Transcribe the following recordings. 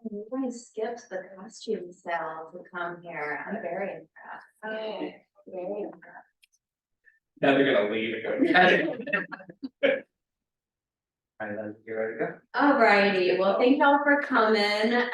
You guys skipped the costume sale to come here. I'm very impressed. Oh, very impressed. Now they're gonna leave and go. Alright, then you ready to go? Alrighty, well, thank y'all for coming.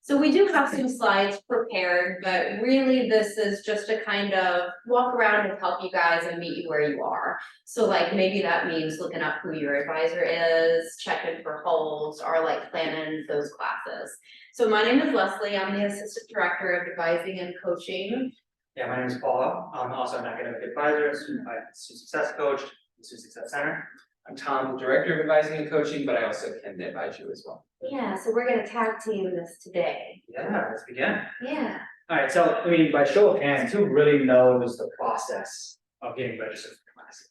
So we do have some slides prepared, but really this is just to kind of walk around and help you guys and meet you where you are. So like maybe that means looking up who your advisor is, checking for holds, or like planning those classes. So my name is Leslie. I'm the Assistant Director of Advising and Coaching. Yeah, my name is Paula. I'm also an academic advisor, student success coach, Student Success Center. I'm Tom, Director of Advising and Coaching, but I also can advise you as well. Yeah, so we're gonna tag team this today. Yeah, let's begin. Yeah. All right, so I mean, by show of hands, who really knows the process of getting registered for classes?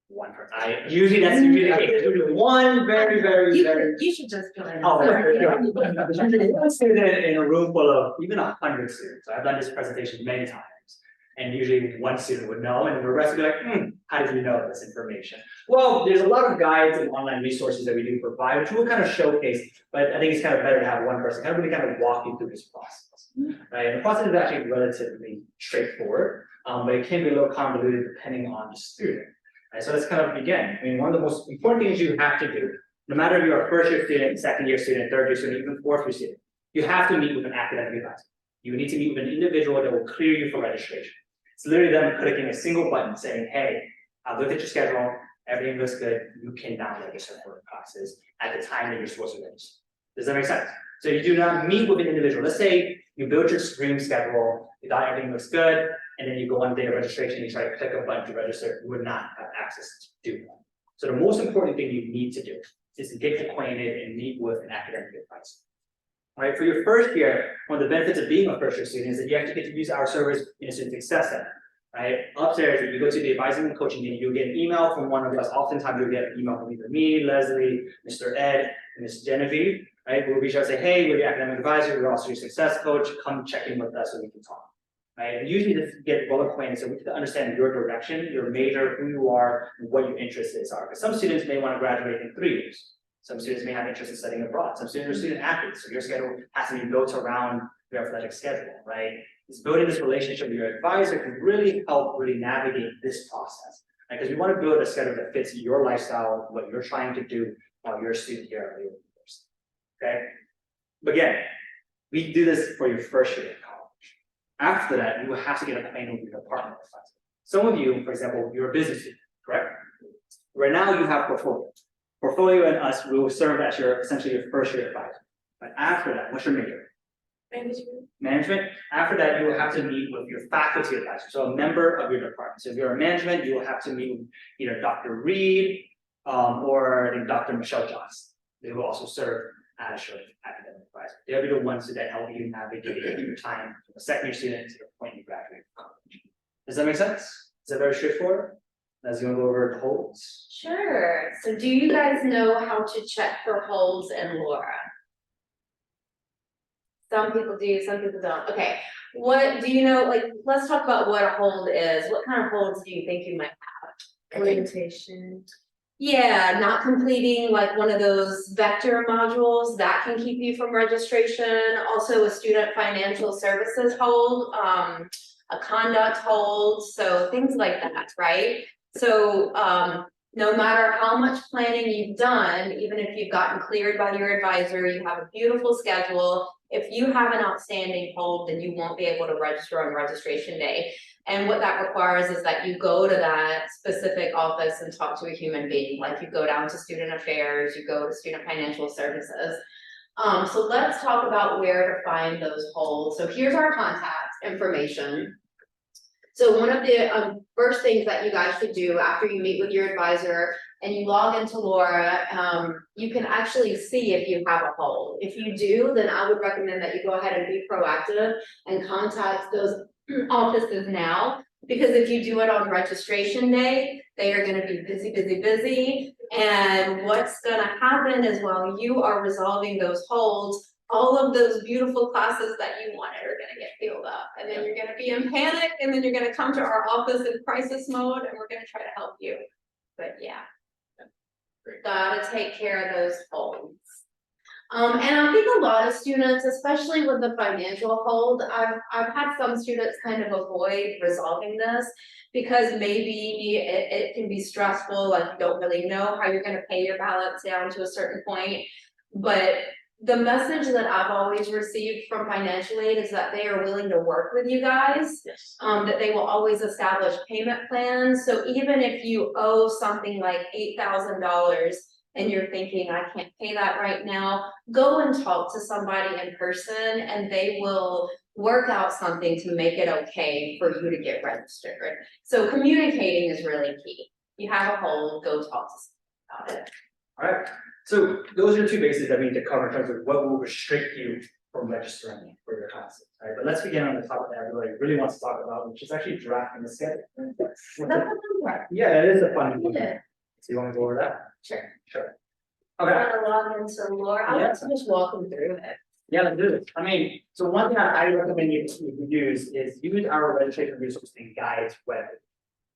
One person. Usually that's usually the case. Usually one very. You should just go in. Oh, yeah. There's usually one student in a room full of even 100 students. I've done this presentation many times. And usually one student would know, and the rest would be like, how did you know this information? Well, there's a lot of guides and online resources that we do provide, which we'll kind of showcase, but I think it's kind of better to have one person kind of really kind of walk you through this process. Right? And the process is actually relatively straightforward, but it can be a little convoluted depending on the student. Right? So let's kind of begin. I mean, one of the most important things you have to do, no matter if you're a first year student, second year student, third year student, even fourth year student, you have to meet with an academic advisor. You need to meet with an individual that will clear you for registration. It's literally them clicking a single button saying, hey, I looked at your schedule, everything looks good, you can now register for classes at the time that you're supposed to register. Does that make sense? So you do not meet with an individual. Let's say you built your dream schedule, you thought everything looks good, and then you go on the day of registration and you try to click a button to register, you would not have access to do that. So the most important thing you need to do is to get acquainted and meet with an academic advisor. All right, for your first year, one of the benefits of being a first year student is that you actually get to use our service in a student success center. Right? Upstairs, if you go to the advising and coaching unit, you'll get an email from one of us. Oftentimes you'll get an email from either me, Leslie, Mr. Ed, and Ms. Genevieve. Right? We'll reach out and say, hey, we're the academic advisor, we're also your success coach, come check in with us so we can talk. Right? And usually to get well acquainted so we can understand your direction, your major, who you are, and what your interests are. Because some students may want to graduate in 3 years. Some students may have interest in studying abroad. Some students are student athletes, so your schedule has to be built around your athletic schedule, right? It's building this relationship with your advisor can really help navigate this process, right? Because we want to build a schedule that fits your lifestyle, what you're trying to do while you're a student here at Loyola University. Okay? But again, we do this for your first year of college. After that, you will have to get acquainted with your department advisor. Some of you, for example, you're a business student, correct? Right now you have portfolio. Portfolio and us will serve as your essentially your first year advisor. But after that, what's your major? Management. After that, you will have to meet with your faculty advisor, so a member of your department. So if you're a management, you will have to meet with either Dr. Reed or I think Dr. Michelle Johnson. They will also serve as your academic advisor. They'll be the ones that help you navigate your time from a second year student to the point you graduate from college. Does that make sense? Is that very straightforward? Let's go over the holds. Sure. So do you guys know how to check for holds in LORA? Some people do, some people don't. Okay. What do you know? Like, let's talk about what a hold is. What kind of holds do you think you might have? Orientation. Yeah, not completing like one of those vector modules that can keep you from registration. Also a student financial services hold, a conduct hold, so things like that, right? So no matter how much planning you've done, even if you've gotten cleared by your advisor, you have a beautiful schedule. If you have an outstanding hold, then you won't be able to register on registration day. And what that requires is that you go to that specific office and talk to a human being, like you go down to student affairs, you go to student financial services. So let's talk about where to find those holds. So here's our contact information. So one of the first things that you guys should do after you meet with your advisor and you log into LORA, you can actually see if you have a hold. If you do, then I would recommend that you go ahead and be proactive and contact those offices now, because if you do it on registration day, they are going to be busy. And what's going to happen is while you are resolving those holds, all of those beautiful classes that you wanted are going to get filled up, and then you're going to be in panic, and then you're going to come to our office in crisis mode, and we're going to try to help you. But yeah, gotta take care of those holds. And I think a lot of students, especially with the financial hold, I've had some students kind of avoid resolving this. Because maybe it can be stressful, like you don't really know how you're gonna pay your balance down to a certain point. But the message that I've always received from financial aid is that they are willing to work with you guys. Yes. That they will always establish payment plans, so even if you owe something like $8,000 and you're thinking, I can't pay that right now, go and talk to somebody in person and they will work out something to make it okay for you to get registered. So communicating is really key. You have a hold, go talk to someone about it. Alright, so those are two bases that we need to cover in terms of what will restrict you from registering for your classes, right? But let's begin on the topic that everybody really wants to talk about, which is actually drafting the schedule. That's the fun part. Yeah, it is a fun one. Yeah. So you want to go over that? Sure. Sure. I Okay, wanna log into LORA, I want to just walk them through it. yeah, let's do this. I mean, so one thing that I recommend you use is use our registration resource and guides web.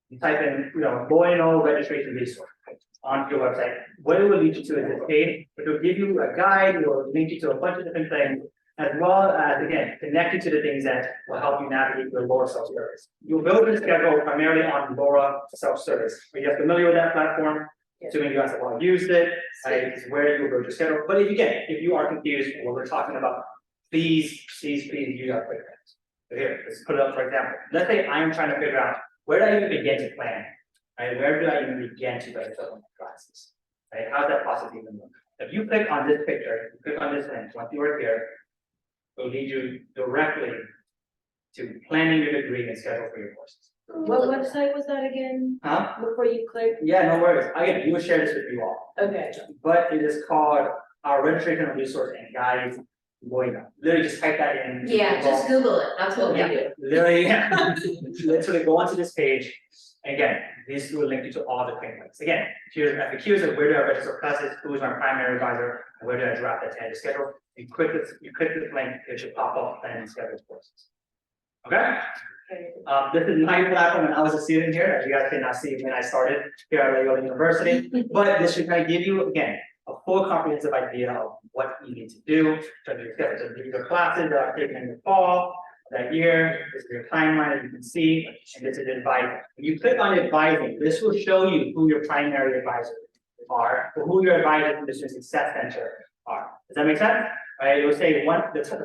You type in, Loyola registration resource onto your website. What it will lead you to is a page, which will give you a guide, it will link you to a bunch of different things, as well as, again, connect you to the things that will help you navigate your LORA self-service. You'll build your schedule primarily on LORA self-service. Are you familiar with that platform? Assuming you guys have all used it, it's where you will build your schedule. But if you are confused with what we're talking about, please use our quick notes. So here, let's put it up for example. Let's say I'm trying to figure out where do I even begin to plan? Right? Where do I even begin to register my classes? Right? How's that process even look? If you click on this picture, you click on this link, once you are here, it will lead you directly to planning your degree and schedule for your courses. What website was that again, Huh? before you click? Yeah, no worries. Again, we will share this with you all. Okay. But it is called our registration resource and guides. Loyola. Literally just type that in. Yeah, just Google it, that's what we Yeah. do. Literally go onto this page. Again, this will link you to all the quick links. Again, here's FAQs of where do I register classes, who is my primary advisor, and where do I draft that tentative schedule. You click this link, it should pop up planning and schedule courses. Okay? This is my platform when I was a student here, as you guys cannot see when I started here at Loyola University. But this should kind of give you, again, a full comprehensive idea of what you need to do. So these are classes that are taken in the fall, that year, this is your timeline that you can see, and this is advising. When you click on advising, this will show you who your primary advisors are, or who your advisors in the Student Success Center are. Does that make sense? Right, it will say the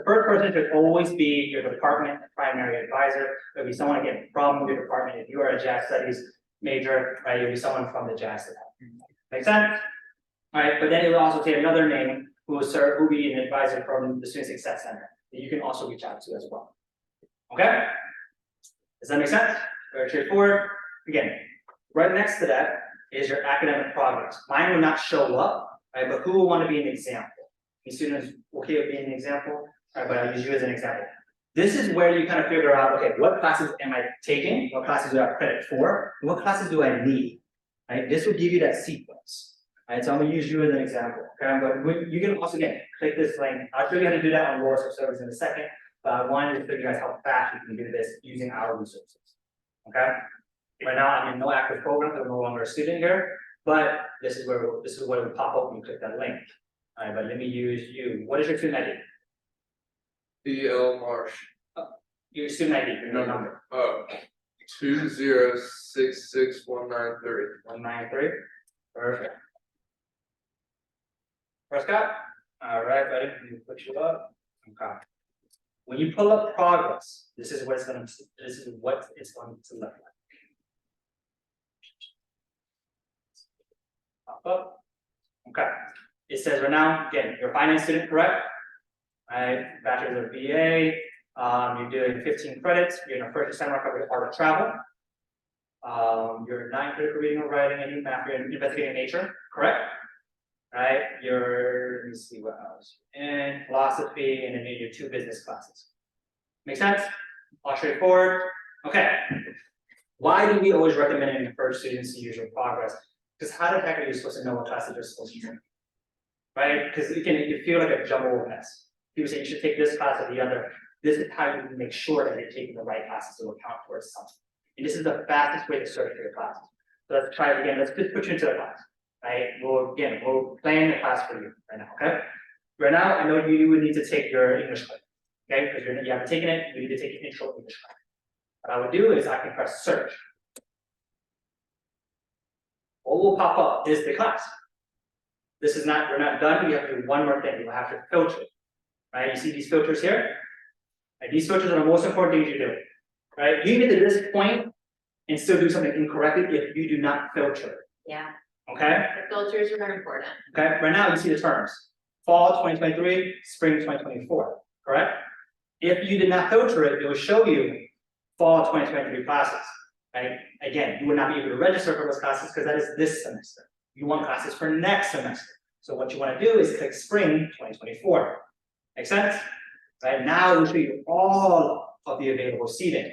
first person should always be your department primary advisor. It'll be someone again from your department. If you are a jazz studies major, right, it'll be someone from the jazz department. Make sense? All right, but then it will also say another name who will be an advisor from the Student Success Center that you can also reach out to as well. Okay? Does that make sense? Very straightforward. Again, right next to that is your academic progress. Mine will not show up, right? But who will want to be an example? Any students okay with being an example? All right, but I'll use you as an example. This is where you kind of figure out, okay, what classes am I taking? What classes do I have credit for? And what classes do I need? Right? This will give you that sequence. Right? So I'm gonna use you as an example. Okay, but you can also again click this link. I'll show you how to do that on LORA Self-Service in a second. But I wanted to show you guys how fast you can do this using our resources. Okay. Right now I'm in no active program, I'm no longer a student here, but this is what it will pop up when you click that link. All right, but let me use you. What is your student ID? E.L. Marsh. Your student ID, your number. 2066193. 193. Perfect. Prescott. All right, buddy. Let me put you up. Okay. When you pull up progress, this is what it's going to look like. Pop up. Okay. It says right now, again, you're a finance student, correct? Right, bachelor's of BA. You're doing 15 credits. You're in a first seminar covering art of travel. You're 9 critical reading or writing, any math, you're investigating nature, correct? Right, let me see what else. And philosophy, and then your 2 business classes. Make sense? All straightforward. Okay. Why do we always recommend encourage students to use your progress? Because how the heck are you supposed to know what classes you're supposed to take? Right? Because it can feel like a jumble mess. People say you should take this class or the other. This is how you can make sure that you're taking the right classes to account towards something. And this is the fastest way to search for your classes. So let's try it again. Let's just put you into the class. Right? We'll plan the class for you right now, okay? Right now, I know you would need to take your English class, okay, because you haven't taken it, you need to take your intro English class. What I would do is I can press search. What will pop up is the class. This is not, we're not done, we have to do one more thing, you have to filter it, right? You see these filters here? And these filters are the most important things you do, right? You get to this point and still do something incorrectly if you do not filter, Yeah, okay? the filters are very important. Okay, right now you see the terms, fall 2023, spring 2024, correct? If you did not filter it, it will show you fall 2023 classes, right? Again, you would not be able to register for those classes because that is this semester. You want classes for next semester. So what you want to do is click spring 2024. Make sense? Right, now it will show you all of the available seating,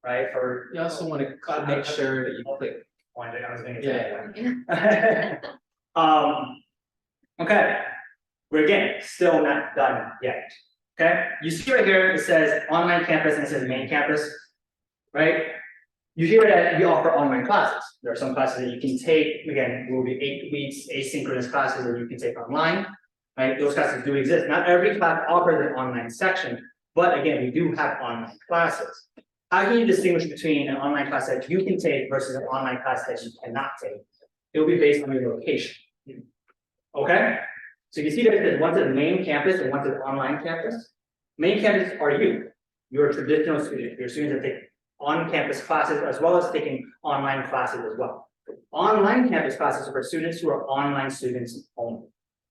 right, for. You also want to make sure that you click. One thing I was gonna Yeah, say. Okay, we're again, still not done yet, okay? You see right here, it says online campus and it says main campus, right? You hear that we offer online classes. There are some classes that you can take, again, will be 8 weeks asynchronous classes that you can take online, right? Those classes do exist. Not every class offers an online section, but again, we do have online classes. How can you distinguish between an online class that you can take versus an online class that you cannot take? It will be based on your location. Okay? So you see that there's one to the main campus and one to the online campus. Main campus are you. You're a traditional student. You're students that take on-campus classes as well as taking online classes as well. Online campus classes are for students who are online students only.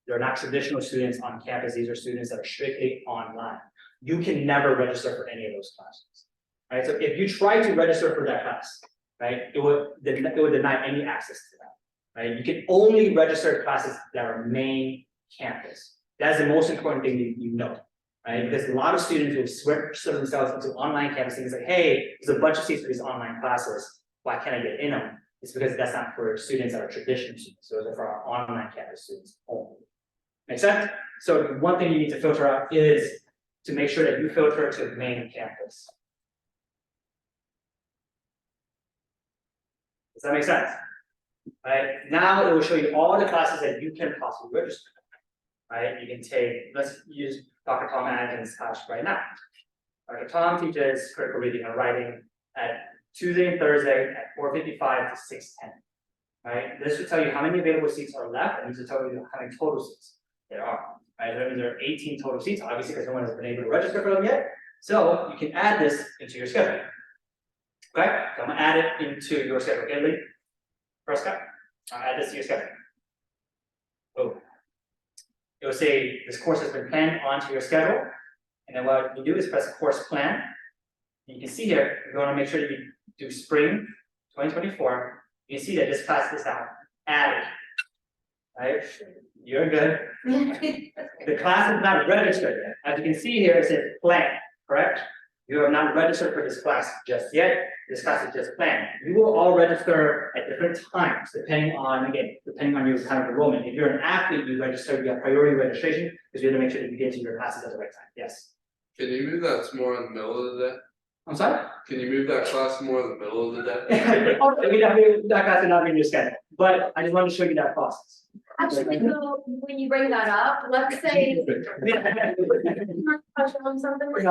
They're not traditional students on campus. These are students that are strictly online. You can never register for any of those classes. Right? So if you try to register for that class, right, it would deny any access to that. Right? You can only register classes that are main campus. That's the most important thing you know. Right? Because a lot of students will switch themselves into online campus and say, hey, there's a bunch of seats for these online classes. Why can't I get in them? It's because that's not for students that are traditional students. Those are for our online campus students only. Make sense? So one thing you need to filter out is to make sure that you filter to the main campus. Does that make sense? Right? Now it will show you all the classes that you can possibly register. Right? You can take, let's use Dr. Tom Adkins' class right now. Dr. Tom teaches critical reading and writing at Tuesday and Thursday at 4:55 to 6:10. Right? This will tell you how many available seats are left, and this will tell you how many total seats there are. Right? That means there are 18 total seats, obviously, because no one has been able to register for them yet. So you can add this into your schedule. Okay? So I'm gonna add it into your schedule. Okay, Lee? First step. I'll add this to your schedule. Oh. It will say this course has been planned onto your schedule. And then what you do is press course plan. And you can see here, you're going to make sure that you do spring 2024. You can see that this class is now added. Right? You're good. The class is not registered yet. As you can see here, it says plan, correct? You have not registered for this class just yet. This class is just planned. You will all register at different times, depending on your kind of enrollment. If you're an athlete, you register, you have priority registration, because you have to make sure that you get to your classes at the right time. Yes. Can you move that more in the middle of the day? I'm sorry? Can you move that class more in the middle of the day? That class is not in your schedule, but I just wanted to show you that process. Actually, so when you bring that up, let's say. Question on something. As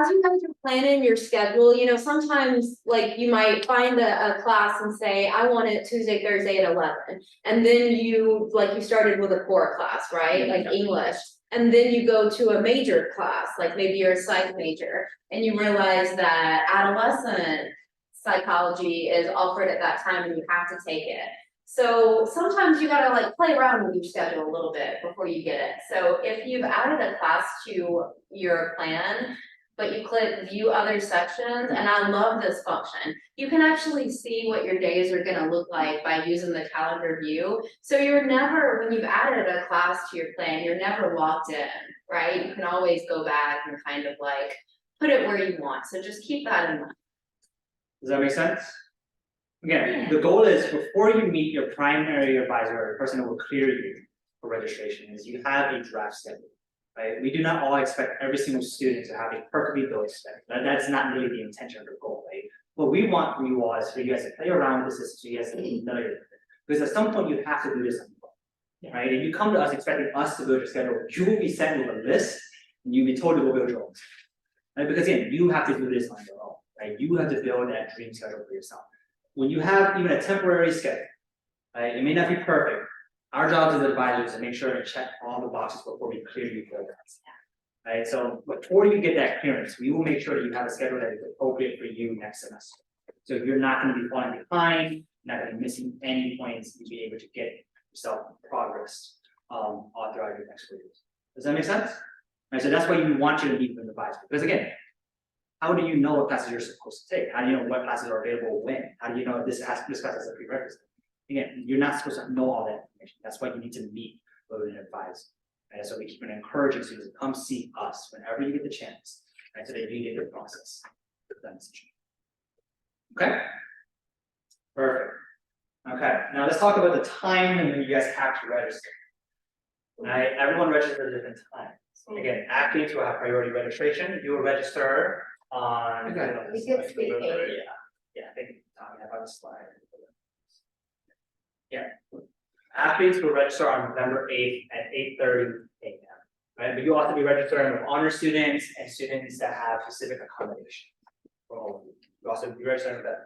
you guys are planning your schedule, you know, sometimes like you might find a class and say, I want it Tuesday, Thursday at 11. And then you started with a core class, right? Like English. And then you go to a major class, like maybe you're a psych major, and you realize that adolescent psychology is offered at that time and you have to take it. So sometimes you gotta like play around with your schedule a little bit before you get it. So if you've added a class to your plan, but you click view other sections, and I love this function, you can actually see what your days are gonna look like by using the calendar view. So you're never, when you've added a class to your plan, you're never locked in, right? You can always go back and kind of like put it where you want. So just keep that in mind. Does that make sense? Again, the goal is before you meet your primary advisor or the person who will clear you for registration is you have a draft schedule, right? We do not all expect every single student to have a perfectly built schedule. That's not really the intention of the goal, right? What we want from you all is for you guys to play around with the system so you guys can be familiar with it. Because at some point you have to do this on your own. right? If you come to us expecting us to build your schedule, you will be sent with a list, and you'll be told to go build your own schedule. Right? Because again, you have to do this on your own, right? You have to build that dream schedule for yourself. When you have even a temporary schedule, right? It may not be perfect. Our job as advisors is to make sure to check all the boxes before we clear you for that. Right, so before you get that clearance, we will make sure that you have a schedule that is appropriate for you next semester. So you're not going to be falling behind, not going to be missing any points, you'll be able to get yourself progress all throughout your next 4 years. Does that make sense? Right, so that's why you want you to meet with an advisor. Because again, how do you know what classes you're supposed to take? How do you know what classes are available when? How do you know if this class is a prerequisite? Again, you're not supposed to know all that information. That's why you need to meet with an advisor. Right, so we keep on encouraging students to come see us whenever you get the chance, right? So that you get the process. Okay. Perfect. Okay. Now let's talk about the time when you guys have to register. Right? Everyone registers at different times. Again, athletes will have priority registration. You will register on. Okay. We get 3 days. Yeah, I think I have a slide. Yeah. Athletes will register on November 8th at 8:30 a.m. Right, but you also be registering with honor students and students that have specific accommodation. For all of you. You also be registering with them.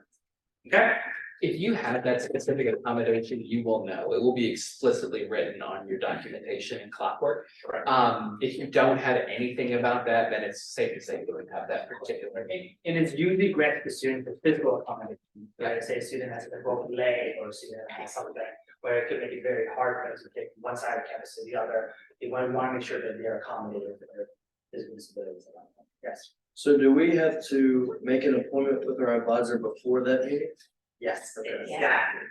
Okay? If you have that specific accommodation, you will know, it will be explicitly written on your documentation and clockwork. Correct. If you don't have anything about that, then it's safe to say you would have that particular. And it's usually granted to students with physical accommodation. Right, say a student has a broken leg or a student has something where it could make it very hard for them to take one side of campus to the other. You want to make sure that they're accommodated for their physical disabilities. Yes. So do we have to make an appointment with our advisor before that meeting? Yes, Okay.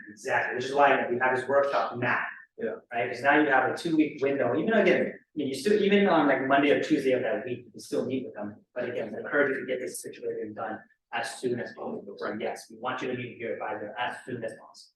exactly, which is why we have this workshop now. Yeah. Right, because now you have a 2-week window, even again, you still, even on like Monday or Tuesday of that week, you can still meet with them. But again, I encourage you to get this situated and done as soon as possible. So yes, we want you to meet with your advisor as soon as possible.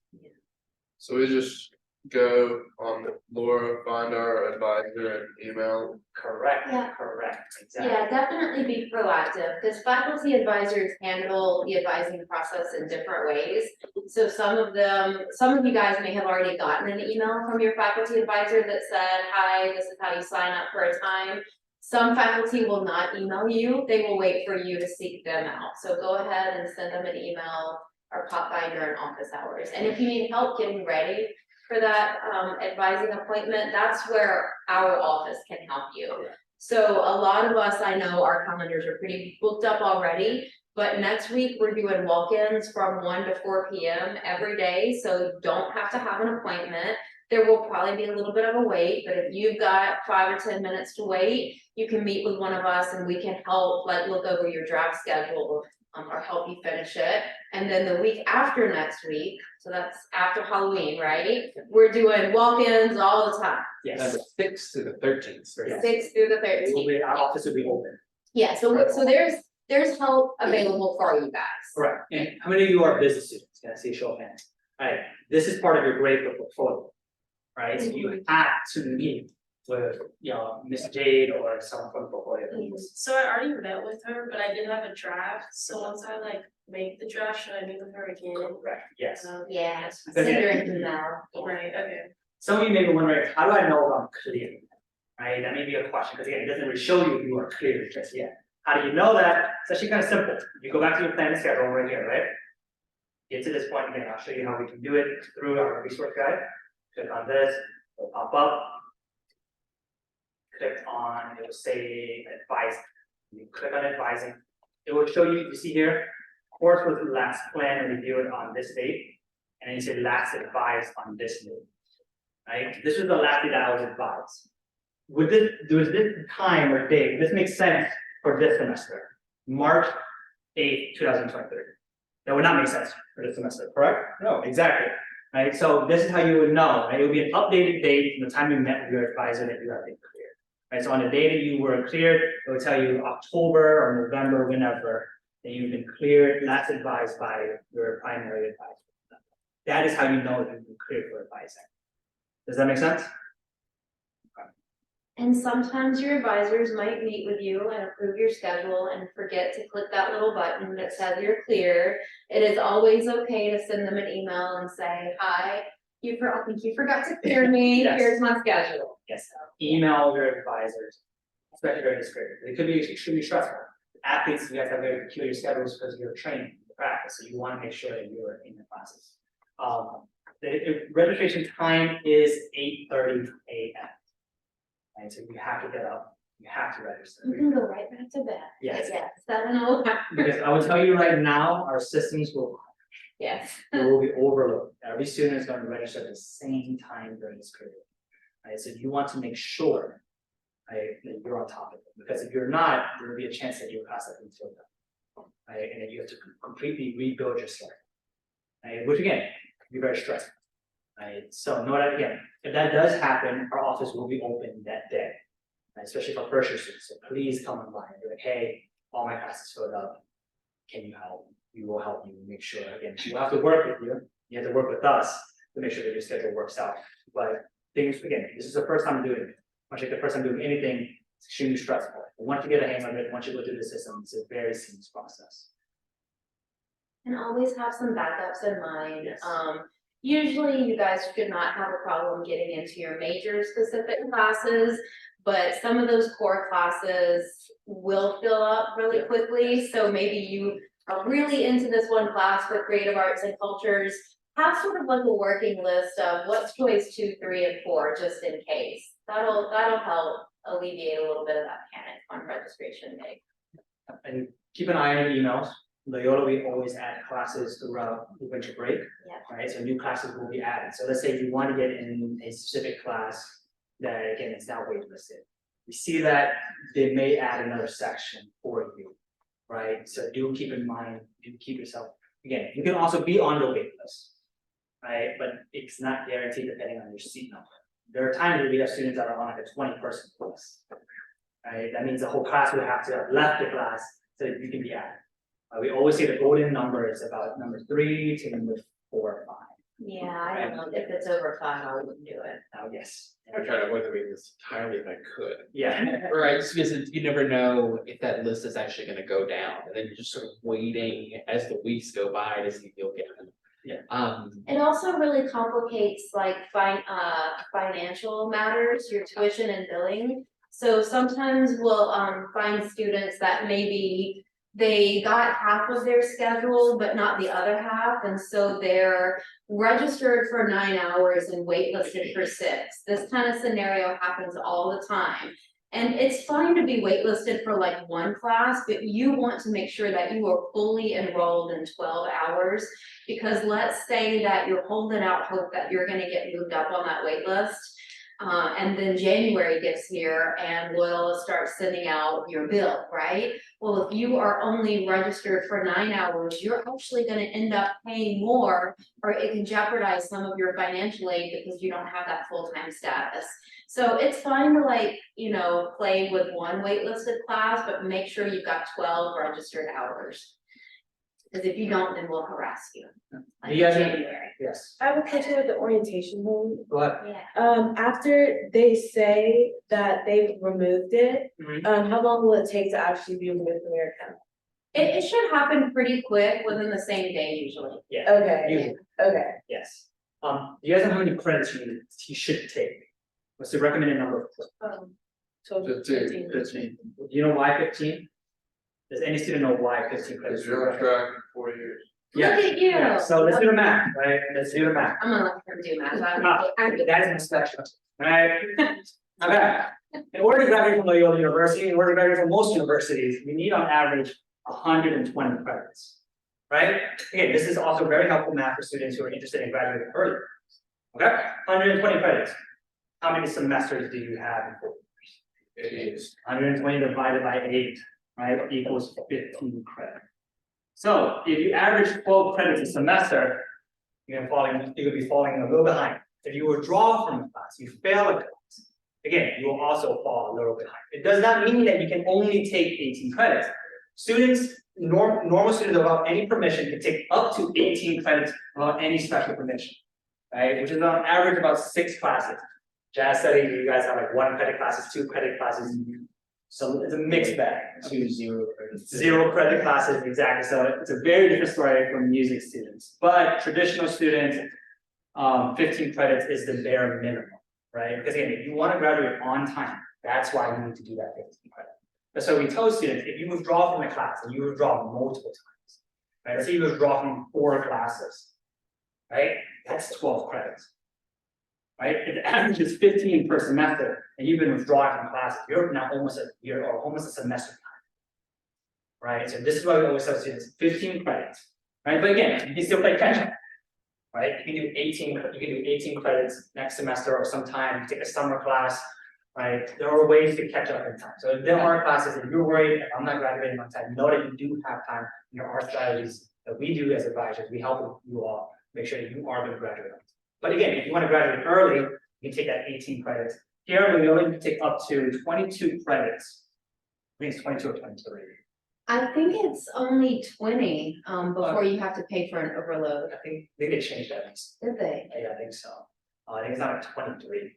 So we just go on LORA, find our advisor and email. Correct, Yeah. correct, exactly. Yeah, definitely be proactive, because faculty advisors handle the advising process in different ways. So some of you guys may have already gotten an email from your faculty advisor that said, hi, this is how you sign up for a time. Some faculty will not email you, they will wait for you to seek them out. So go ahead and send them an email or pop by during office hours. And if you need help getting ready for that advising appointment, that's where our office can help you. So a lot of us, I know our calendars are pretty booked up already, but next week we're doing walk-ins from 1 to 4 p.m. every day, so you don't have to have an appointment. There will probably be a little bit of a wait, but if you've got 5 or 10 minutes to wait, you can meet with one of us and we can help like look over your draft schedule or help you finish it. And then the week after next week, so that's after Halloween, right? We're doing walk-ins all the time, Yes. 6th to the 13th. Yes. 6th through the 13th. Our office will be open. Yeah, so there's help available for you guys. Correct. And how many of you are business students? Can I see a show of hands? Alright, this is part of your grade portfolio. Right, so you have to meet with, Miss Jade or someone from the portfolio. So I already met with her, but I didn't have a draft, so once I like make the draft, should I meet with her again? Correct, yes. Yeah, send her an email. Right, okay. Some of you may be wondering, how do I know if I'm clear? Right, that may be a question, because again, it doesn't really show you if you are clear just yet. How do you know that? It's actually kind of simple. You go back to your plan and schedule right here, right? Get to this point again, I'll show you how we can do it through our resource guide. Click on this, it'll pop up. Click on, it will say advising. You click on advising. It will show you, you see here, course was last planned and reviewed on this date. And then you say last advised on this date. Right? This was the last day that I was advised. Was this time or date, this makes sense for this semester, March 8th, 2023. That would not make sense for this semester, correct? No, exactly. Right, so this is how you would know, right? It would be an updated date from the time you met with your advisor that you have been cleared. Right, so on the day that you were cleared, it would tell you October or November, whenever, that you've been cleared, last advised by your primary advisor. That is how you know that you've been cleared for advising. Does that make sense? And sometimes your advisors might meet with you and approve your schedule and forget to click that little button that says you're cleared. It is always okay to send them an email and say, hi, I think you forgot to clear me, Yes. here's my schedule. Yes, email your advisors, especially during this period. It could be extremely stressful. Athletes, you guys have very peculiar schedules because you're training for practice, so you want to make sure that you're in the classes. The registration time is 8:30 a.m. And so you have to get up, you have to register. You can go right back to bed. Yes. Yes, 7:00. Because I will tell you right now, our systems will Yes. It will be overloaded. Every student is going to register at the same time during this period. Right, so you want to make sure, right, that you're on top of it, because if you're not, there will be a chance that your class has been filled up. Right, and then you have to completely rebuild your schedule. Right, which again, can be very stressful. Right, so know that again, if that does happen, our office will be open that day. Right, especially for first year students, so please come on by and be like, hey, all my classes filled up, can you help? We will help you make sure, again, you have to work with you, you have to work with us to make sure that your schedule works out. But things, again, this is the first time doing it, much like the first time doing anything, it's extremely stressful. But once you get a hang of it, once you go through the system, it's a very seamless process. And always have some backups in mind. Yes. Usually you guys should not have a problem getting into your major specific classes, but some of those core classes will fill up really quickly, so maybe you are really into this one class for creative arts and cultures. Have sort of like a working list of what's choice 2, 3, and 4, just in case. That'll help alleviate a little bit of that panic on registration day. And keep an eye on your emails. Loyola, we always add classes throughout the winter break. Yeah. Right, so new classes will be added. So let's say you want to get in a specific class that again is now waitlisted. We see that they may add another section for you, right? So do keep in mind, do keep yourself, again, you can also be on the wait list, right? But it's not guaranteed depending on your seat number. There are times where we have students that are on like a 20-person list, right? That means the whole class would have to have left the class so that you can be added. We always say the golden number is about number 3 to number 4 or 5. Yeah, I don't know, if it's over 5, I wouldn't do it. Now, yes. I try to avoid the waiting list entirely if I could. Yeah. Right, just because you never know if that list is actually gonna go down, and then you're just sort of waiting as the weeks go by to see if you'll get them. Yeah. It also really complicates like financial matters, your tuition and billing. So sometimes we'll find students that maybe they got half of their schedule, but not the other half, and so they're registered for 9 hours and waitlisted for 6. This kind of scenario happens all the time. And it's fine to be waitlisted for like one class, but you want to make sure that you are fully enrolled in 12 hours. Because let's say that you're holding out hope that you're gonna get moved up on that wait list. And then January gets here and Loyola starts sending out your bill, right? Well, if you are only registered for 9 hours, you're actually gonna end up paying more, or it can jeopardize some of your financial aid because you don't have that full-time status. So it's fine to like, you know, play with one waitlisted class, but make sure you've got 12 registered hours. Because if you don't, then we'll harass you. Like You guys in are- January. Yes. I have a question with the orientation home. Go ahead. Yeah. After they say that they've removed it, Mhm. how long will it take to actually be removed from your account? It should happen pretty quick, within the same day usually. Yeah. Okay, Usually, okay. yes. Do you guys know how many credits you should take? What's the recommended number of credits? So 15. Do you know why 15? Does any student know why 15 credits? Because you're on track in 4 years. Yeah. Look at you. Yeah, so let's do the math, right? Let's do the math. I'm gonna let her do math. That is inspection, right? Okay, in order to graduate from Loyola University, in order to graduate from most universities, we need on average 120 credits. Right? Again, this is also very helpful math for students who are interested in graduating earlier. Okay, 120 credits. How many semesters do you have in 4 years? It is. 120 divided by 8, right, equals 15 credits. So if you average 12 credits a semester, you're gonna be falling a little behind. If you withdraw from a class, you fail a class, again, you will also fall a little behind. It does not mean that you can only take 18 credits. Students, normal students without any permission can take up to 18 credits without any special permission, right? Which is on average about 6 classes. Jazz study, you guys have like 1 credit classes, 2 credit classes. So it's a mixed bag. 2 0 credits. 0 credit classes, exactly. So it's a very different story from music students. But traditional students, 15 credits is the bare minimum, right? Because again, if you want to graduate on time, that's why you need to do that 15 credit. But so we tell students, if you withdraw from a class and you withdraw multiple times, right? Let's say you withdraw from 4 classes, right? That's 12 credits. Right? If the average is 15 per semester and you've been withdrawing from classes, you're now almost a year or almost a semester time. Right? So this is why we always tell students 15 credits. Right? But again, you can still play catch up. Right? You can do 18 credits next semester or sometime, take a summer class. Right? There are ways to catch up in time. So if there are classes that you're worried, if I'm not graduating on time, know that you do have time. There are strategies that we do as advisors. We help you all make sure that you are going to graduate on time. But again, if you want to graduate early, you can take that 18 credits. Here, we only take up to 22 credits. I think it's 22 or 23. I think it's only 20, before you have to pay for an overload. I think they changed that. Did they? Yeah, I think so. I think it's not like 23.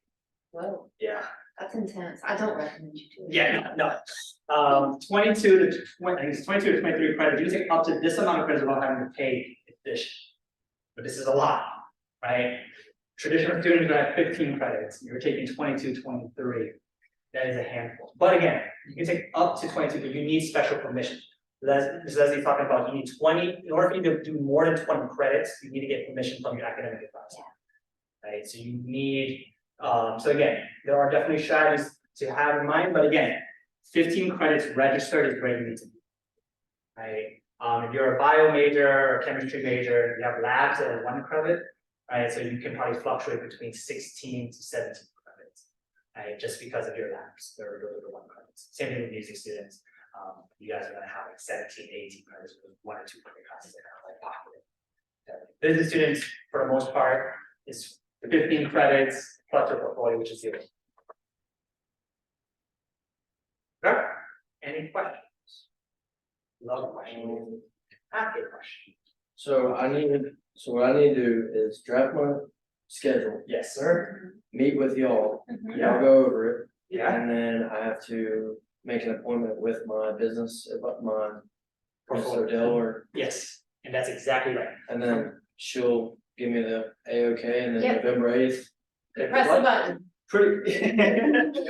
Whoa, Yeah. that's intense. I don't recommend you do it. Yeah, no. 22 to 20, I think it's 22 to 23 credits. You take up to this amount of credits without having to pay addition. But this is a lot, right? Traditional students would have 15 credits. You're taking 22, 23. That is a handful. But again, you can take up to 22, but you need special permission. Leslie's talking about you need 20, in order for you to do more than 20 credits, you need to get permission from your academic advisor. Right, so you need, so again, there are definitely strategies to have in mind, but again, 15 credits registered is where you need to be. Right, if you're a bio major or chemistry major, you have labs that are 1 credit, right, so you can probably fluctuate between 16 to 17 credits, right, just because of your labs, they're really the 1 credits. Same thing with music students. You guys are gonna have like 17, 18 credits with 1 or 2 credit classes that are like popular. Business students, for the most part, is 15 credits plus your portfolio, which is 0. Okay, any questions? Love questions. Ask a question. So what I need to do is draft my schedule, Yes, sir. meet with y'all, Yeah. y'all go over it, Yeah. and then I have to make an appointment with my business, about my Odell, or, Yes, and that's exactly right. and then she'll give me the A-OK, and then Yep. November 8th. Press the button. Pretty. Click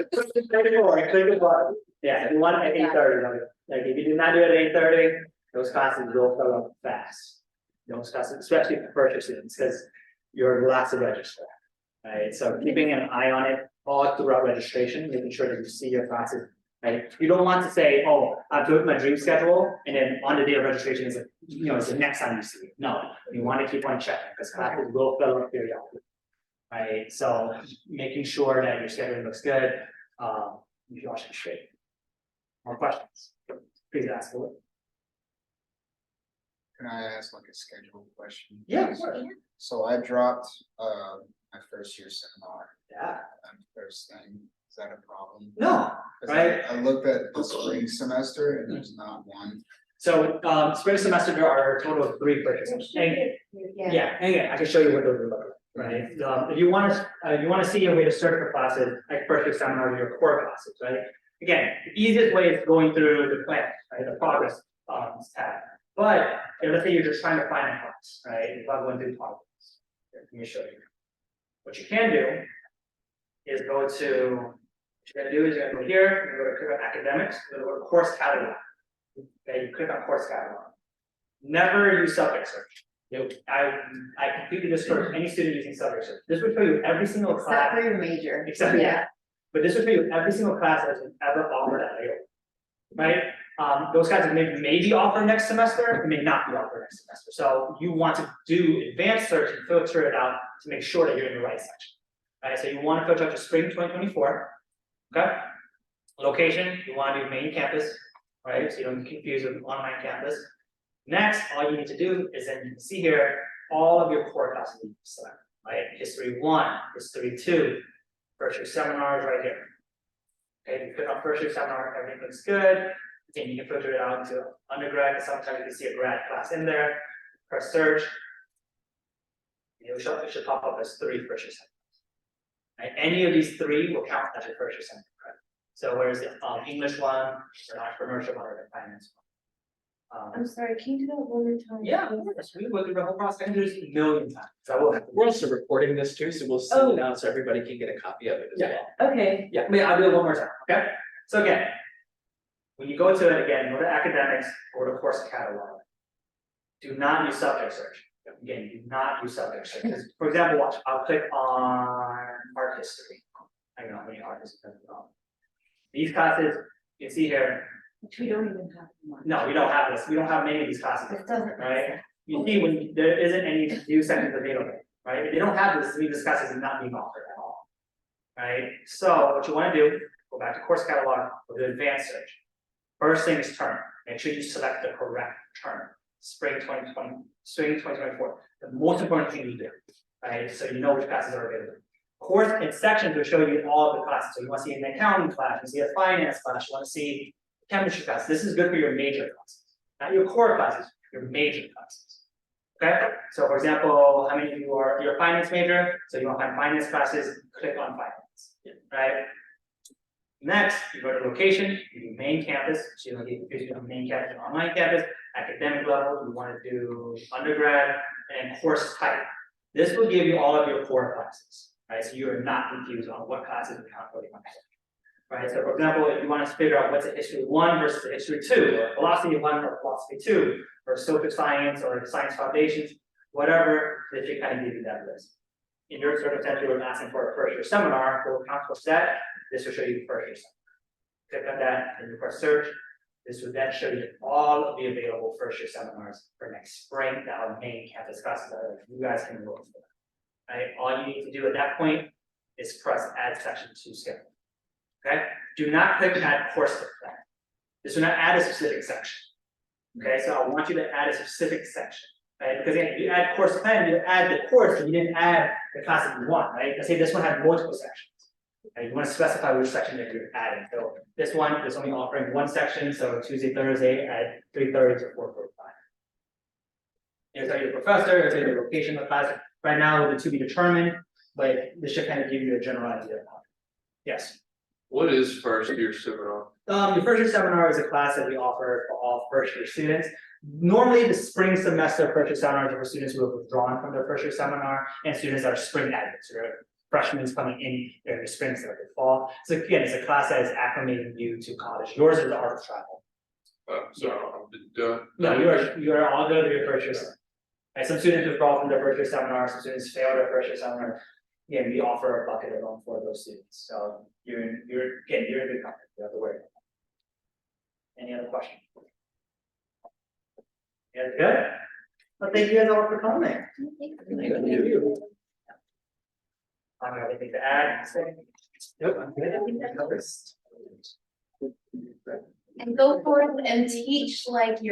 the button. Yeah, if you want at 8:30, like if you do not do it at 8:30, those classes will fill up fast. Those classes, especially for first year students, because you're the last to register. Right, so keeping an eye on it all throughout registration, making sure that you see your classes. Right, you don't want to say, oh, I've built my dream schedule, and then on the day of registration is, it's the next time you see it. No, you want to keep on checking, because classes will fill up periodically. Right, so making sure that your schedule looks good, you all should be straight. More questions? Please ask away. Can I ask like a schedule question? Yeah, of course. So I dropped my first year seminar Yeah. first thing. Is that a problem? No, 'Cause right. I looked at the spring semester and there's not one. So spring semester there are a total of 3 purchases. Yeah. Yeah, and again, I can show you what those look like, right? If you want to see a way to search for classes, like first year seminar, your core classes, right? Again, the easiest way is going through the plan, right? The progress tab. But let's say you're just trying to find a class, right? You're not going through progress. Here, let me show you. What you can do is go to, what you're gonna do is you're gonna go here, you're gonna click on academics, you're gonna go to course catalog. Okay, you click on course catalog. Never use subject search. I completely discourage any student using subject search. This will show you every single Except class, for your major. except for that. But this will show you every single class that's been ever offered at Loyola. Right? Those guys may be offered next semester, may not be offered next semester. So you want to do advanced search and filter it out to make sure that you're in the right section. Right? So you want to filter out to spring 2024. Okay? Location, you want to do main campus, right? So you don't get confused with online campus. Next, all you need to do is then you can see here all of your core classes you select, right? History 1, History 2, first year seminars right here. Okay, you click on first year seminar, everything looks good. Then you can filter it out into undergrad, sometimes you can see a grad class in there. Press search. It should pop up as 3 first year seminars. Right? Any of these 3 will count as your first year seminar credit. So where's the English one, or entrepreneurship one, or the finance I'm sorry, can you do that one more time? Yeah, of course, we went through the whole process, and there's a million times, so I will have to. We're also recording this too, so we'll send it out so everybody can get a copy of it as Yeah. well. Okay, Yeah, I'll do it one more time, okay? So again, when you go to it again, go to academics, go to course catalog. Do not use subject search. Again, do not use subject search. 'Cause, for example, watch, I'll click on art history. I don't know how many art history. These classes, you can see here, which we don't even have one. no, we don't have this, we don't have many of these classes, This doesn't. right? You see when there isn't any new sections available, right? If they don't have this, these classes are not being offered at all. Right, so what you wanna do, go back to course catalog, go to advanced search. First thing is term, make sure you select the correct term, spring 2024, the most important thing you do, right, so you know which classes are available. Course and sections will show you all of the classes, so you wanna see an accounting class, you see a finance class, you wanna see chemistry class, this is good for your major classes, not your core classes, your major classes. Okay, so for example, how many of you are, you're a finance major, so you wanna find finance classes, click on finance, right? Next, you go to location, you do main campus, so you want to get main campus and online campus, academic level, you want to do undergrad and course type. This will give you all of your core classes, right? So you are not confused on what classes we have for you. Right, so for example, if you want to figure out what's a history 1 versus a history 2, or philosophy 1 or philosophy 2, or social science or science foundations, whatever, this should kind of give you that list. In your circumstance, you were asking for a first year seminar, for account for that, this will show you the first year seminar. Click on that and you press search. This would then show you all of the available first year seminars for next spring that are main campus classes that you guys can enroll for. Right, all you need to do at that point is press add section to schedule. Okay, do not click add course to plan. This will not add a specific section. Okay, so I want you to add a specific section, right? Because again, if you add course plan, you add the course, but you didn't add the class that you want, right? Let's say this one had multiple sections. And you want to specify which section that you're adding. So this one is only offering one section, so Tuesday, Thursday at 3:30 to 4:45. It'll tell you the professor, it'll tell you the location of the class. Right now, it's to be determined, but this should kind of give you a general idea of how. Yes. What is first year seminar? The first year seminar is a class that we offer for all first year students. Normally, the spring semester first year seminars are for students who have withdrawn from their first year seminar and students that are spring admits, or freshmen coming in during the spring instead of the fall. So again, it's a class that is acclimating you to college. Yours is the art of travel. So I'm done. No, you are all good with your first year seminar. And some students withdraw from their first year seminar, some students fail their first year seminar. Again, we offer a bucket of loan for those students. So you're in good company, you don't have to worry about that. Any other questions? Yeah, good. Well, thank you guys all for coming. Thank you. I don't have anything to add. Nope, I'm good. And go forth and teach like your